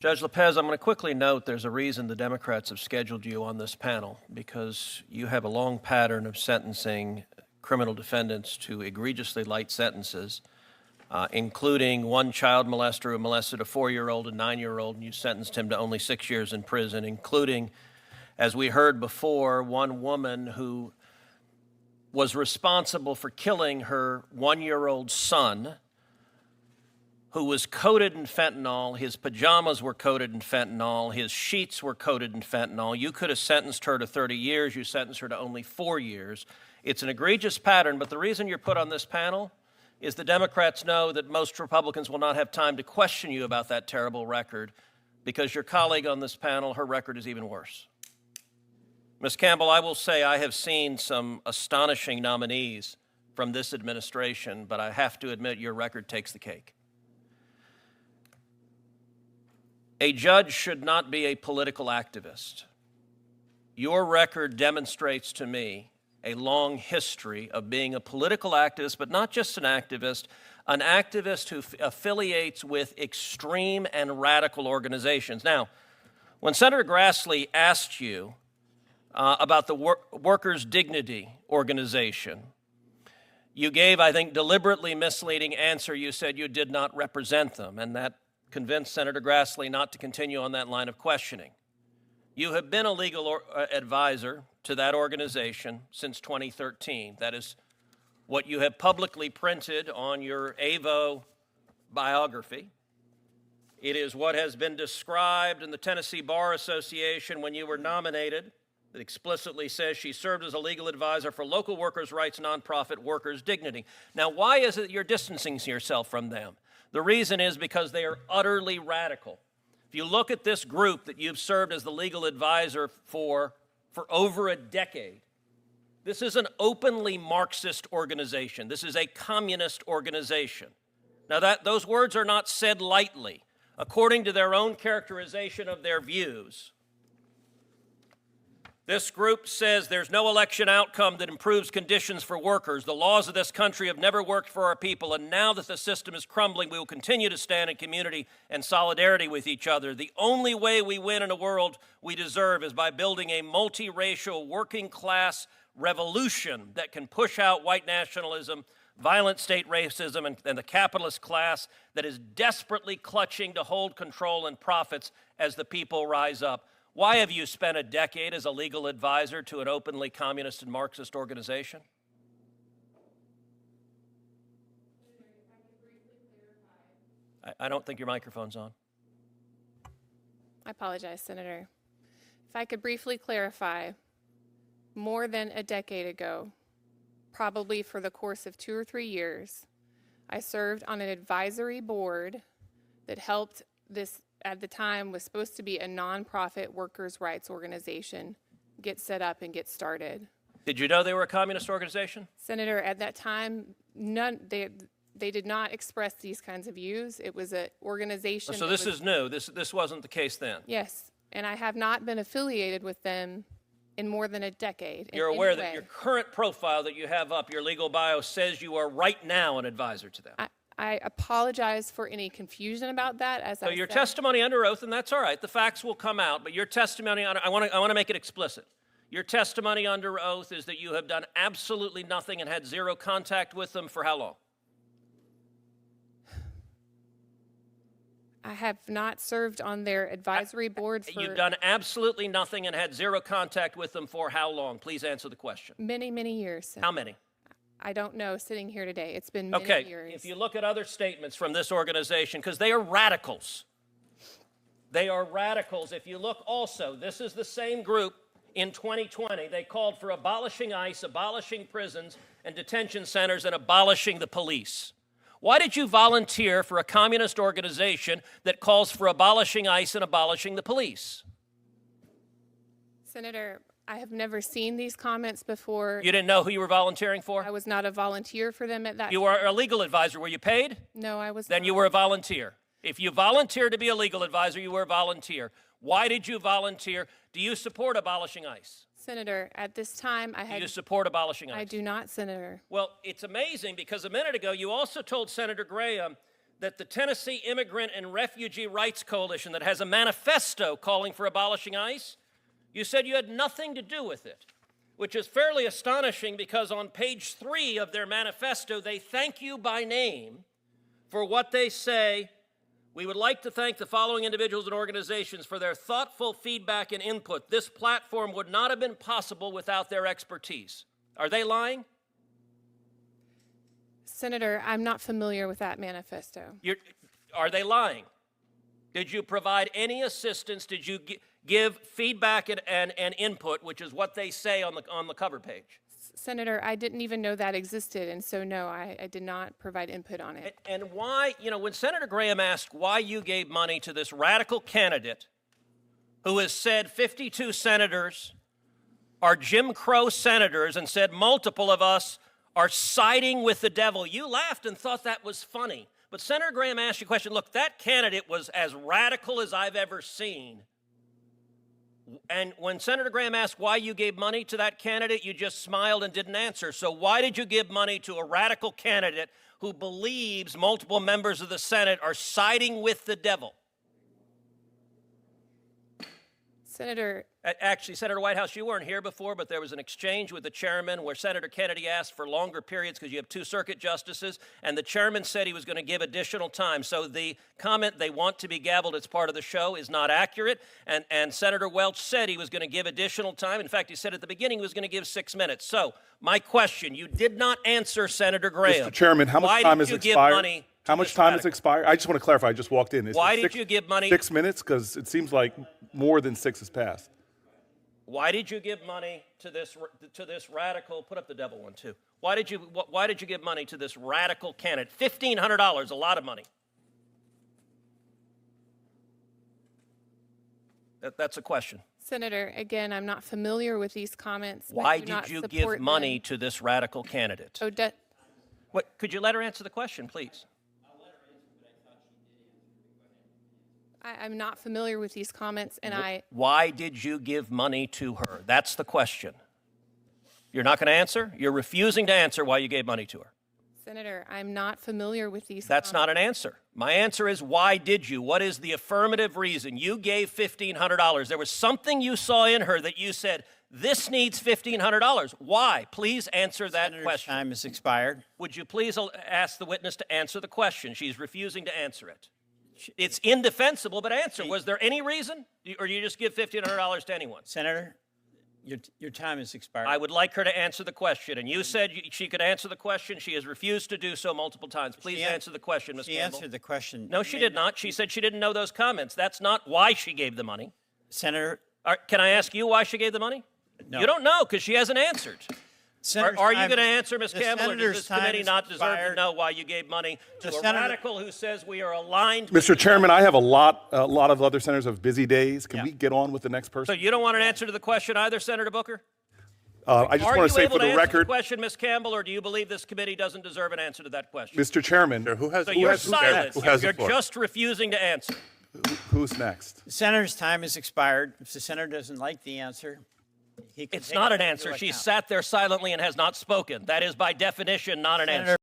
Judge Lopez, I'm going to quickly note there's a reason the Democrats have scheduled you on this panel, because you have a long pattern of sentencing criminal defendants to egregiously light sentences, including one child molester who molested a 4-year-old and 9-year-old, and you sentenced him to only 6 years in prison, including, as we heard before, one woman who was responsible for killing her 1-year-old son, who was coated in fentanyl. His pajamas were coated in fentanyl. His sheets were coated in fentanyl. You could have sentenced her to 30 years. You sentenced her to only 4 years. It's an egregious pattern, but the reason you're put on this panel is the Democrats know that most Republicans will not have time to question you about that terrible record, because your colleague on this panel, her record is even worse. Ms. Campbell, I will say I have seen some astonishing nominees from this administration, but I have to admit your record takes the cake. A judge should not be a political activist. Your record demonstrates to me a long history of being a political activist, but not just an activist who affiliates with extreme and radical organizations. Now, when Senator Grassley asked you about the Workers' Dignity Organization, you gave, I think, deliberately misleading answer. You said you did not represent them, and that convinced Senator Grassley not to continue on that line of questioning. You have been a legal advisor to that organization since 2013. That is what you have publicly printed on your AVO biography. It is what has been described in the Tennessee Bar Association when you were nominated. It explicitly says she served as a legal advisor for local workers' rights nonprofit Workers' Dignity. Now, why is it you're distancing yourself from them? The reason is because they are utterly radical. If you look at this group that you've served as the legal advisor for over a decade, this is an openly Marxist organization. This is a communist organization. Now, those words are not said lightly. According to their own characterization of their views, this group says there's no election outcome that improves conditions for workers. The laws of this country have never worked for our people, and now that the system is crumbling, we will continue to stand in community and solidarity with each other. The only way we win in a world we deserve is by building a multiracial working class revolution that can push out white nationalism, violent state racism, and the capitalist class that is desperately clutching to hold control and profits as the people rise up. Why have you spent a decade as a legal advisor to an openly communist and Marxist organization? I don't think your microphone's on. I apologize, Senator. If I could briefly clarify, more than a decade ago, probably for the course of 2 or 3 years, I served on an advisory board that helped this, at the time, was supposed to be a nonprofit workers' rights organization get set up and get started. Did you know they were a communist organization? Senator, at that time, they did not express these kinds of views. It was an organization. So this is new. This wasn't the case then? Yes, and I have not been affiliated with them in more than a decade. You're aware that your current profile that you have up, your legal bio, says you are right now an advisor to them? I apologize for any confusion about that. So your testimony under oath, and that's all right, the facts will come out, but your testimony, I want to make it explicit. Your testimony under oath is that you have done absolutely nothing and had zero contact with them for how long? I have not served on their advisory board for... You've done absolutely nothing and had zero contact with them for how long? Please answer the question. Many, many years. Senator. How many? I don't know, sitting here today. It's been many years. If you look at other statements from this organization, because they are radicals. They are radicals. If you look also, this is the same group in 2020. They called for abolishing ICE, abolishing prisons and detention centers, and abolishing the police. Why did you volunteer for a communist organization that calls for abolishing ICE and abolishing the police? Senator, I have never seen these comments before. You didn't know who you were volunteering for? I was not a volunteer for them at that time. You were a legal advisor. Were you paid? No, I was not. Then you were a volunteer. If you volunteered to be a legal advisor, you were a volunteer. Why did you volunteer? Do you support abolishing ICE? Senator, at this time, I had... Do you support abolishing ICE? I do not, Senator. Well, it's amazing because a minute ago you also told Senator Graham that the Tennessee Immigrant and Refugee Rights Coalition, that has a manifesto calling for abolishing ICE, you said you had nothing to do with it, which is fairly astonishing because on page 3 of their manifesto, they thank you by name for what they say. We would like to thank the following individuals and organizations for their thoughtful feedback and input. This platform would not have been possible without their expertise. Are they lying? Senator, I'm not familiar with that manifesto. Are they lying? Did you provide any assistance? Did you give feedback and input, which is what they say on the cover page? Senator, I didn't even know that existed, and so no, I did not provide input on it. And why, when Senator Graham asked why you gave money to this radical candidate who has said 52 senators are Jim Crow senators and said multiple of us are siding with the devil, you laughed and thought that was funny. But Senator Graham asked you a question. Look, that candidate was as radical as I've ever seen. And when Senator Graham asked why you gave money to that candidate, you just smiled and didn't answer. So why did you give money to a radical candidate who believes multiple members of the Senate are siding with the devil? Senator, Actually, Senator Whitehouse, you weren't here before, but there was an exchange with the chairman where Senator Kennedy asked for longer periods because you have 2 circuit justices, and the chairman said he was going to give additional time. So the comment, they want to be gavelled as part of the show, is not accurate, and Senator Welch said he was going to give additional time. In fact, he said at the beginning he was going to give 6 minutes. So my question, you did not answer Senator Graham. Mr. Chairman, how much time has expired? How much time has expired? I just want to clarify. I just walked in. Why did you give money? 6 minutes? Because it seems like more than 6 has passed. Why did you give money to this radical? Put up the devil one too. Why did you give money to this radical candidate? $1,500, a lot of money. That's a question. Senator, again, I'm not familiar with these comments. Why did you give money to this radical candidate? What? Could you let her answer the question, please? I'm not familiar with these comments, and Why did you give money to her? That's the question. You're not going to answer? You're refusing to answer why you gave money to her. Senator, I'm not familiar with these That's comments. not an answer. My answer is, why did you? What is the affirmative reason? You gave $1,500. There was something you saw in her that you said, this needs $1,500. Why? Please answer that question. Time has expired. Would you please ask the witness to answer the question? She's refusing to answer it. It's indefensible, but answer. Was there any reason? Or you just give $1,500 to anyone? Senator, your time has expired. I would like her to answer the question. And you said she could answer the question. She has refused to do so multiple times. Please answer the question, Ms. Campbell. She answered the question. No, she did not. She said she didn't know those comments. That's not why she gave the money. Senator. Can I ask you why she gave the money? No. You don't know because she hasn't answered. Are you going to answer, Ms. Campbell, or does this committee not deserve to know why you gave money to a radical who says we are aligned? Mr. Chairman, I have a lot of other senators have busy days. Can we get on with the next person? So you don't want an answer to the question either, Senator Booker? I just want to say for the Are you able to answer record, the question, Ms. Campbell, or do you believe this committee doesn't deserve an answer to that question? Mr. Chairman, So you're silent. You're floor? just refusing to answer. Who's next? The senator's time has expired. If the senator doesn't like the answer, he can It's take not it an into answer. She account. sat there silently and has not spoken. That is, by definition, not an answer.